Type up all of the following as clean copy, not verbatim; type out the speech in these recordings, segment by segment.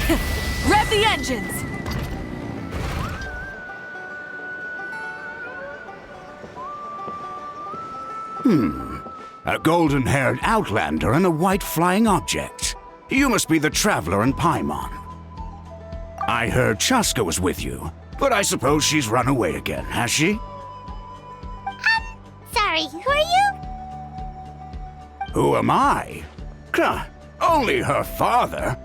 Rev the engines! A golden-haired outlander and a white flying object. You must be the traveler in Paimon. I heard Chasca was with you, but I suppose she's run away again, has she? Sorry, who are you? Who am I? Only her father.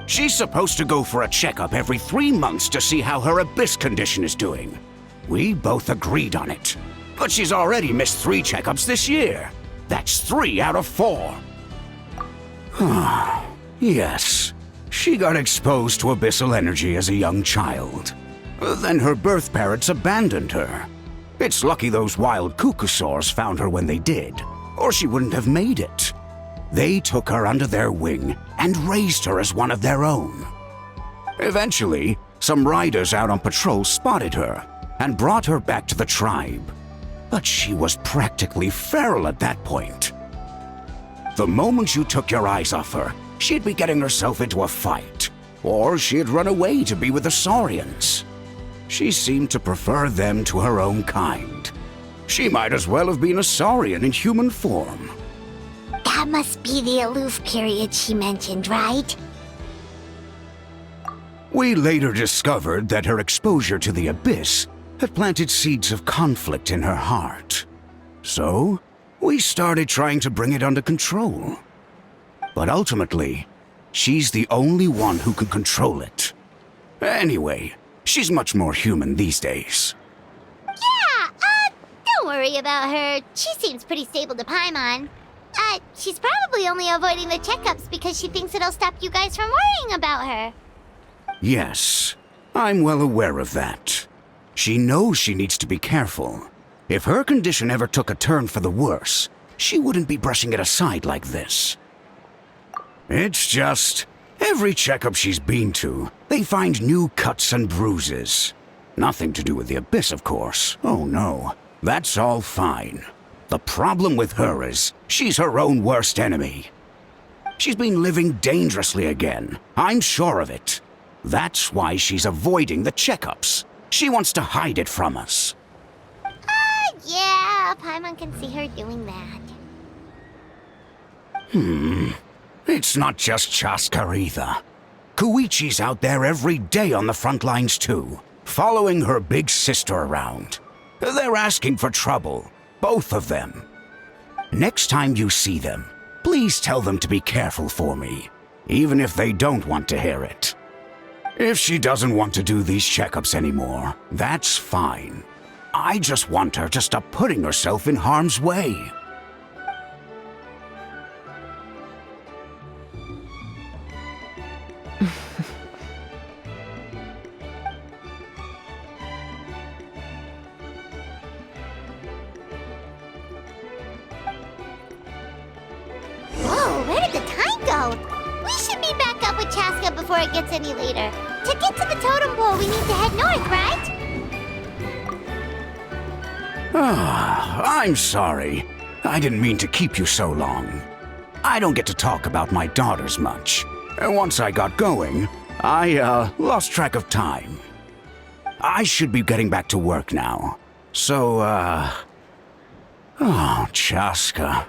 She's supposed to go for a checkup every 3 months to see how her abyss condition is doing. We both agreed on it. But she's already missed 3 checkups this year. That's 3 out of 4. Yes. She got exposed to abyssal energy as a young child. Then her birth parents abandoned her. It's lucky those wild cuckoosaurs found her when they did, or she wouldn't have made it. They took her under their wing and raised her as one of their own. Eventually, some riders out on patrol spotted her and brought her back to the tribe. But she was practically feral at that point. The moment you took your eyes off her, she'd be getting herself into a fight, or she'd run away to be with the Saurians. She seemed to prefer them to her own kind. She might as well have been a Saurian in human form. That must be the aloof period she mentioned, right? We later discovered that her exposure to the abyss had planted seeds of conflict in her heart. So, we started trying to bring it under control. But ultimately, she's the only one who can control it. Anyway, she's much more human these days. Yeah, don't worry about her. She seems pretty stable to Paimon. She's probably only avoiding the checkups because she thinks it'll stop you guys from worrying about her. Yes, I'm well aware of that. She knows she needs to be careful. If her condition ever took a turn for the worse, she wouldn't be brushing it aside like this. It's just, every checkup she's been to, they find new cuts and bruises. Nothing to do with the abyss, of course. Oh no, that's all fine. The problem with her is, she's her own worst enemy. She's been living dangerously again. I'm sure of it. That's why she's avoiding the checkups. She wants to hide it from us. Yeah, Paimon can see her doing that. It's not just Chasca either. Koichi's out there every day on the front lines too, following her big sister around. They're asking for trouble, both of them. Next time you see them, please tell them to be careful for me, even if they don't want to hear it. If she doesn't want to do these checkups anymore, that's fine. I just want her to stop putting herself in harm's way. Whoa, where did the time go? We should be back up with Chasca before it gets any later. To get to the totem pole, we need to head north, right? I'm sorry. I didn't mean to keep you so long. I don't get to talk about my daughters much. Once I got going, I lost track of time. I should be getting back to work now. So, oh, Chasca.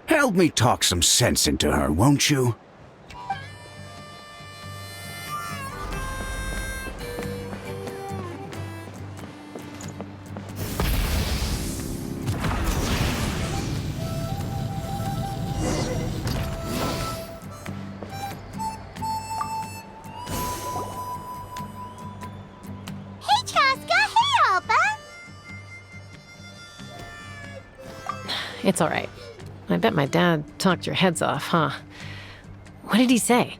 Help me talk some sense into her, won't you? Hey, Chasca! Hey, Alba! It's all right. I bet my dad talked your heads off, huh? What did he say?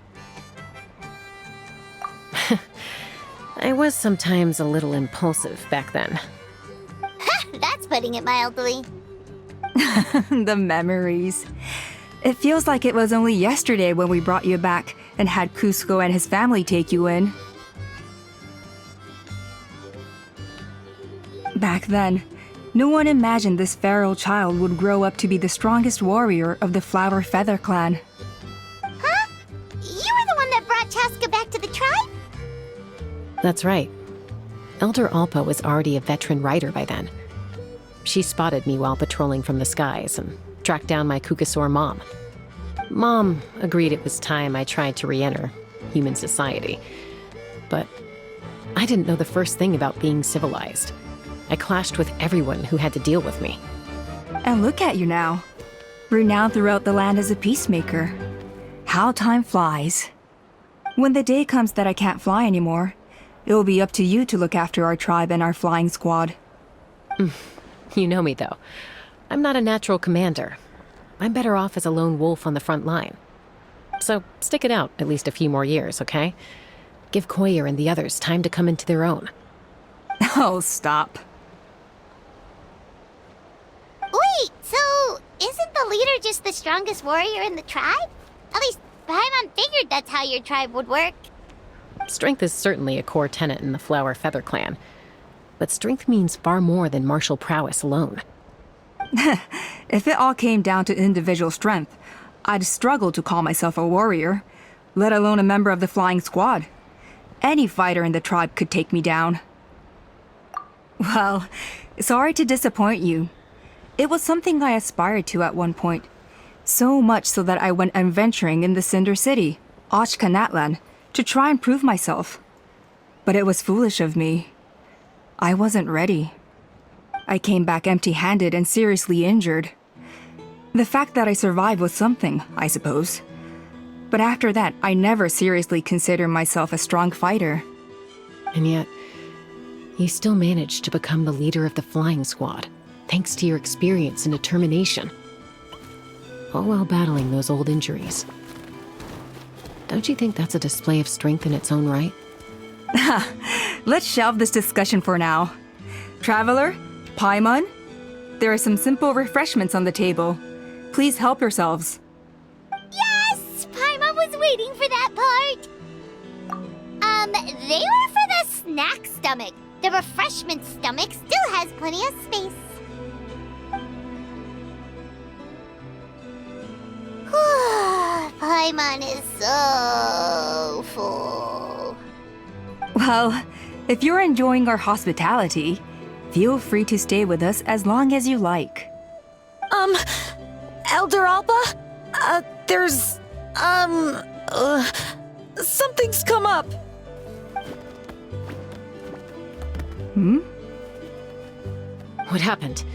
I was sometimes a little impulsive back then. That's putting it mildly. The memories. It feels like it was only yesterday when we brought you back and had Cusco and his family take you in. Back then, no one imagined this feral child would grow up to be the strongest warrior of the Flower Feather clan. Huh? You were the one that brought Chasca back to the That's right. Elder Alpa was already a veteran rider by then. She spotted me while patrolling from the skies and tracked down my Kukasaur mom. Mom agreed it was time I tried to re-enter human society. But I didn't know the first thing about being civilized. I clashed with everyone who had to deal with me. And look at you now, renowned throughout the land as a peacemaker. How time flies. When the day comes that I can't fly anymore, it will be up to you to look after our tribe and our flying squad. You know me, though. I'm not a natural commander. I'm better off as a lone wolf on the front line. So stick it out at least a few more years, okay? Give Koyer and the others time to come into their own. Oh, stop. Wait, so isn't the leader just the strongest warrior in the tribe? At least Paimon figured that's how your tribe would work. Strength is certainly a core tenet in the Flower Feather clan. But strength means far more than martial prowess alone. If it all came down to individual strength, I'd struggle to call myself a warrior, let alone a member of the flying squad. Any fighter in the tribe could take me down. Well, sorry to disappoint you. It was something I aspired to at one point. So much so that I went adventuring in the Cinder City, Ochkanatlan, to try and prove myself. But it was foolish of me. I wasn't ready. I came back empty-handed and seriously injured. The fact that I survived was something, I suppose. But after that, I never seriously considered myself a strong fighter. And yet, you still managed to become the leader of the flying squad, thanks to your experience and determination. All while battling those old injuries. Don't you think that's a display of strength in its own right? Let's shelve this discussion for now. Traveler, Paimon, there are some simple refreshments on the table. Please help yourselves. Yes! Paimon was waiting for that part! They were for the snack stomach. The refreshment stomach still has plenty of space. Paimon is so full. Well, if you're enjoying our hospitality, feel free to stay with us as long as you like. Elder Alpa? Something's come up. What happened?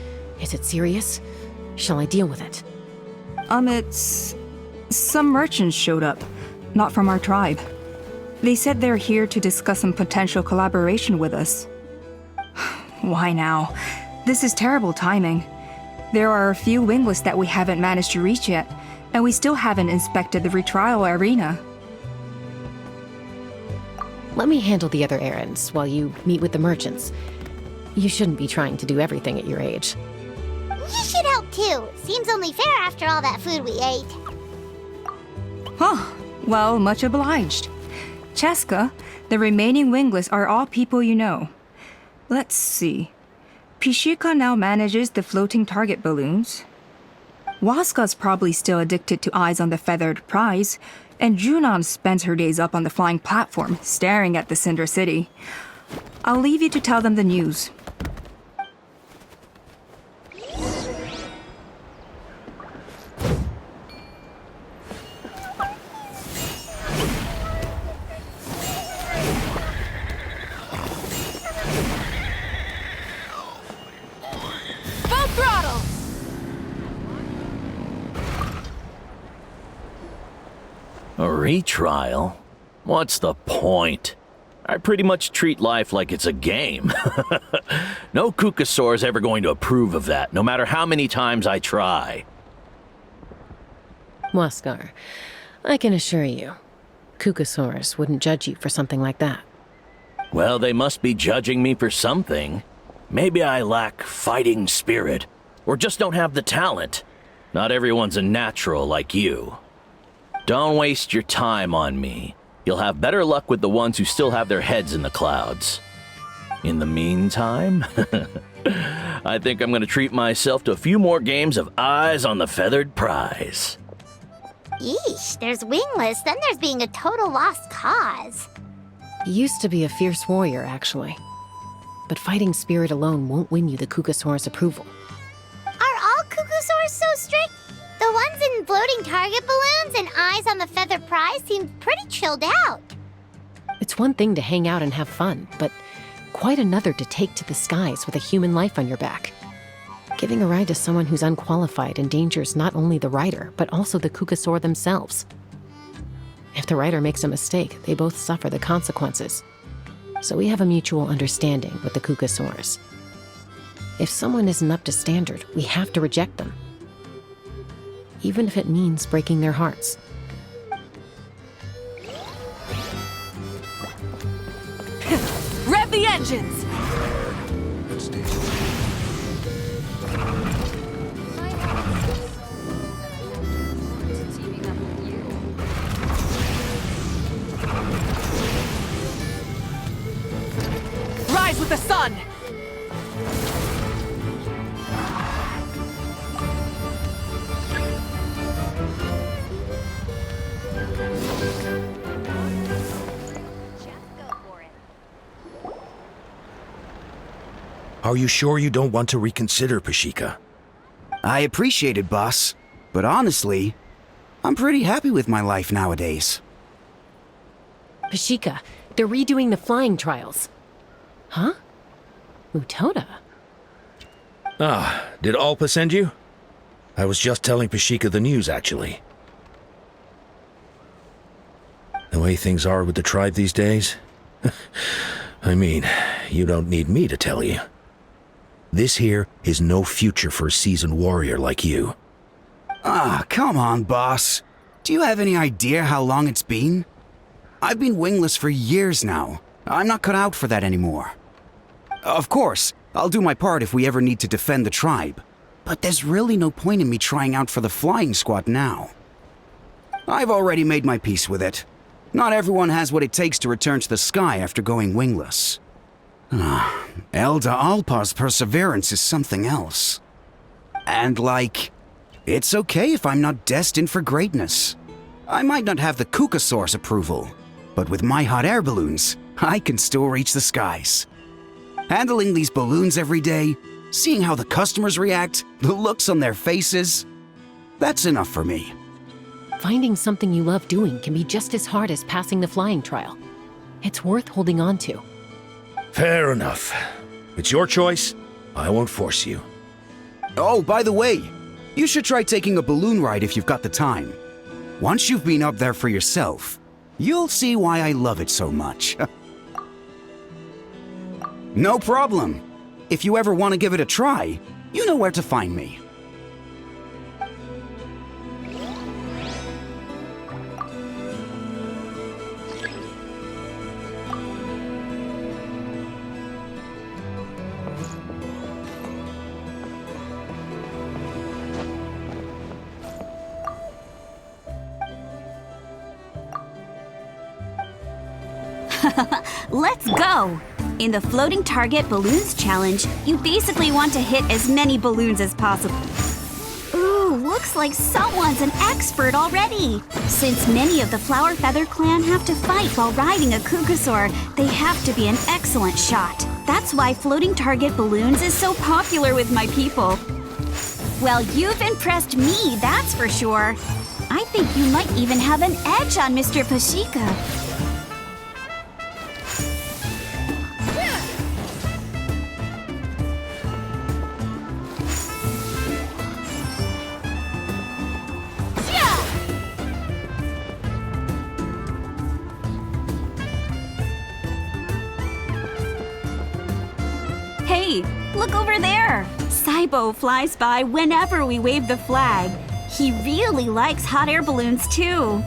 Is it serious? Shall I deal with it? It's... Some merchants showed up, not from our tribe. They said they're here to discuss some potential collaboration with us. Why now? This is terrible timing. There are a few wingless that we haven't managed to reach yet, and we still haven't inspected the retrial arena. Let me handle the other errands while you meet with the merchants. You shouldn't be trying to do everything at your age. You should help too. Seems only fair after all that food we ate. Huh. Well, much obliged. Chasca, the remaining wingless are all people you know. Let's see. Pishika now manages the floating target balloons. Waska's probably still addicted to eyes on the feathered prize, and Junon spends her days up on the flying platform, staring at the Cinder City. I'll leave you to tell them the news. A retrial? What's the point? I pretty much treat life like it's a game. No Kukasaur's ever going to approve of that, no matter how many times I try. Waskar, I can assure you, Kukasaurs wouldn't judge you for something like that. Well, they must be judging me for something. Maybe I lack fighting spirit, or just don't have the talent. Not everyone's a natural like you. Don't waste your time on me. You'll have better luck with the ones who still have their heads in the clouds. In the meantime, I think I'm going to treat myself to a few more games of Eyes on the Feathered Prize. Yeesh, there's wingless, then there's being a total lost cause. He used to be a fierce warrior, actually. But fighting spirit alone won't win you the Kukasaur's approval. Are all Kukusaurs so strict? The ones in floating target balloons and eyes on the feathered prize seemed pretty chilled out. It's one thing to hang out and have fun, but quite another to take to the skies with a human life on your back. Giving a ride to someone who's unqualified endangers not only the rider, but also the Kukasaur themselves. If the rider makes a mistake, they both suffer the consequences. So we have a mutual understanding with the Kukasaurs. If someone isn't up to standard, we have to reject them. Even if it means breaking their hearts. Rev the engines! Rise with the sun! Are you sure you don't want to reconsider, Pashika? I appreciate it, boss. But honestly, I'm pretty happy with my life nowadays. Pashika, they're redoing the flying trials. Huh? Mutoda? Ah, did Alpa send you? I was just telling Pashika the news, actually. The way things are with the tribe these days? I mean, you don't need me to tell you. This here is no future for a seasoned warrior like you. Ah, come on, boss. Do you have any idea how long it's been? I've been wingless for years now. I'm not cut out for that anymore. Of course, I'll do my part if we ever need to defend the tribe. But there's really no point in me trying out for the flying squad now. I've already made my peace with it. Not everyone has what it takes to return to the sky after going wingless. Elder Alpa's perseverance is something else. And it's okay if I'm not destined for greatness. I might not have the Kukasaur's approval, but with my hot air balloons, I can still reach the skies. Handling these balloons every day, seeing how the customers react, the looks on their faces, that's enough for me. Finding something you love doing can be just as hard as passing the flying trial. It's worth holding on to. Fair enough. It's your choice. I won't force you. Oh, by the way, you should try taking a balloon ride if you've got the time. Once you've been up there for yourself, you'll see why I love it so much. No problem. If you ever want to give it a try, you know where to find me. Let's go! In the Floating Target Balloons Challenge, you basically want to hit as many balloons as possible. Ooh, looks like someone's an expert already! Since many of the Flower Feather clan have to fight while riding a Kukasaur, they have to be an excellent shot. That's why Floating Target Balloons is so popular with my people. Well, you've impressed me, that's for sure. I think you might even have an edge on Mr. Pashika. Hey, look over there! Saibo flies by whenever we wave the flag. He really likes hot air balloons, too.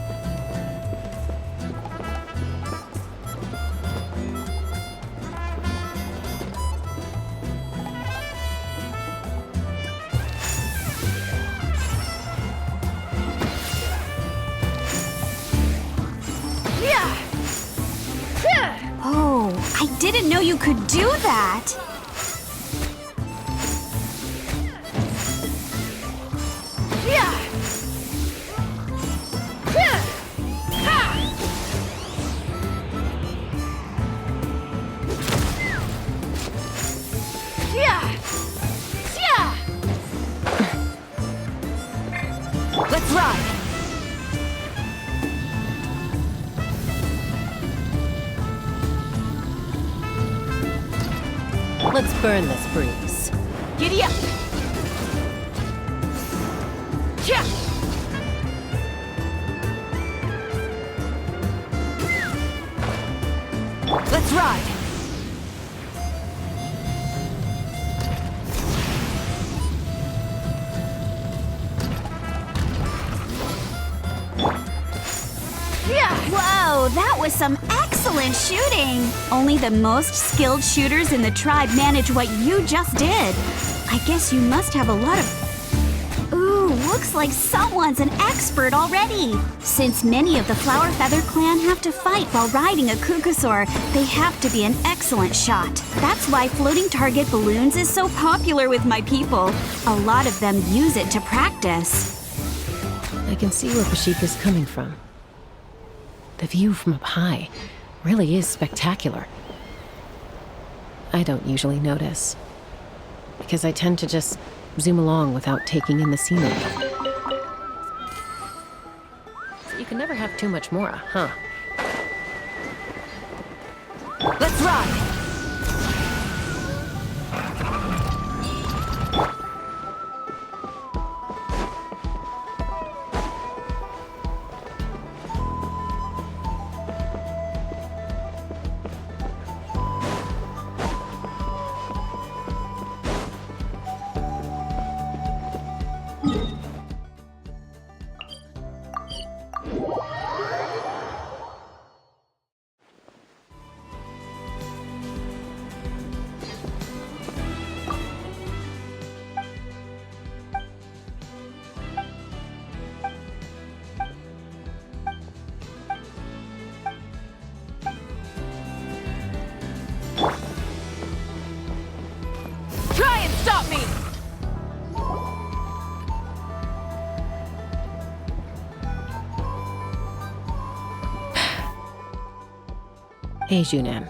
Oh, I didn't know you could do that! ride! Let's burn this breeze. Giddy up! Yeah! Let's ride! Whoa, that was some excellent shooting! Only the most skilled shooters in the tribe manage what you just did. I guess you must have a lot of... Ooh, looks like someone's an expert already. Since many of the Flower Feather clan have to fight while riding a Kukasaur, they have to be an excellent shot. That's why floating target balloons is so popular with my people. A lot of them use it to practice. I can see where Pashika's coming from. The view from up high really is spectacular. I don't usually notice, because I tend to just zoom along without taking in the scenery. You can never have too much Mora, huh? Let's ride! Try and stop me! Hey, Junan.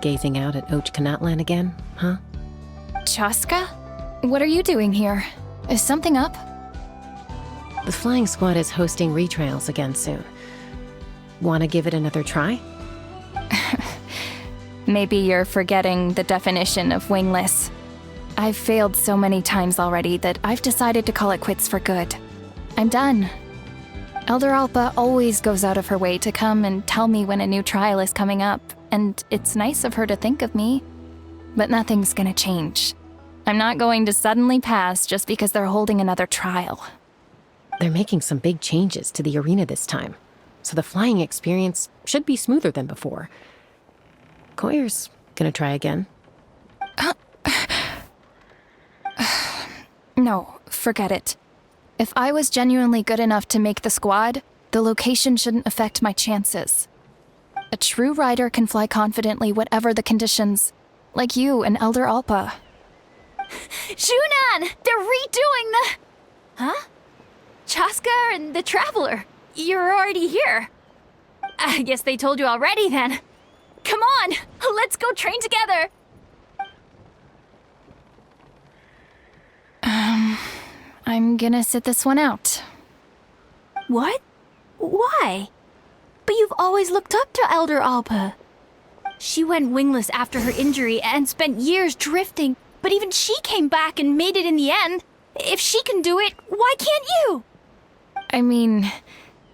Gazing out at Ochkanatlan again, huh? Chasca? What are you doing here? Is something up? The flying squad is hosting retrials again soon. Wanna give it another try? Maybe you're forgetting the definition of wingless. I've failed so many times already that I've decided to call it quits for good. I'm done. Elder Alpa always goes out of her way to come and tell me when a new trial is coming up, and it's nice of her to think of me. But nothing's gonna change. I'm not going to suddenly pass just because they're holding another trial. They're making some big changes to the arena this time, so the flying experience should be smoother than before. Koyer's gonna try again. No, forget it. If I was genuinely good enough to make the squad, the location shouldn't affect my chances. A true rider can fly confidently whatever the conditions, like you and Elder Alpa. Junan! They're redoing the... Huh? Chasca and the Traveler. You're already here. I guess they told you already then. Come on, let's go train together. I'm gonna sit this one out. What? Why? But you've always looked up to Elder Alpa. She went wingless after her injury and spent years drifting, but even she came back and made it in the end. If she can do it, why can't you? I mean,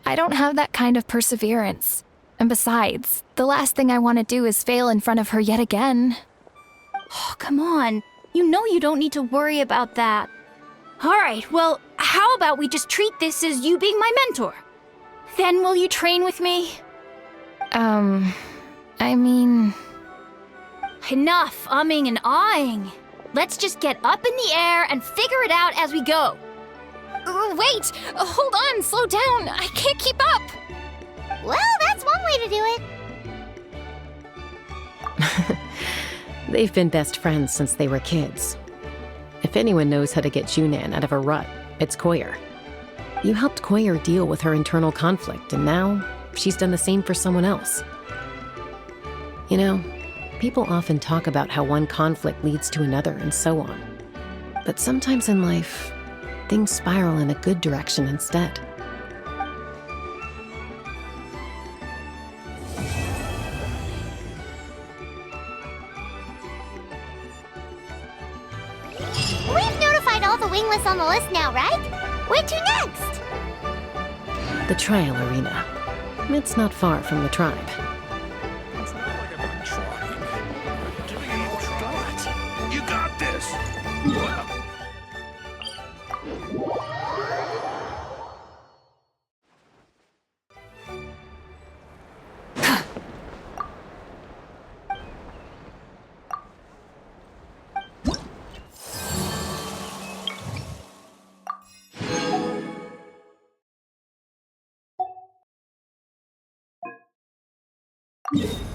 I don't have that kind of perseverance. And besides, the last thing I want to do is fail in front of her yet again. Oh, come on. You know you don't need to worry about that. All right, well, how about we just treat this as you being my mentor? Then will you train with me? I mean... Enough umming and ahhing. Let's just get up in the air and figure it out as we go. Wait! Hold on, slow down. I can't keep up. Well, that's one way to do it. They've been best friends since they were kids. If anyone knows how to get Junan out of a rut, it's Koyer. You helped Koyer deal with her internal conflict, and now she's done the same for someone else. You know, people often talk about how one conflict leads to another and so on. But sometimes in life, things spiral in a good direction instead. Wingless on the list now, right? Where to next? The trial arena. It's not far from the tribe. It's not like I'm not trying. I'm giving it all a shot. You got this. Yeah.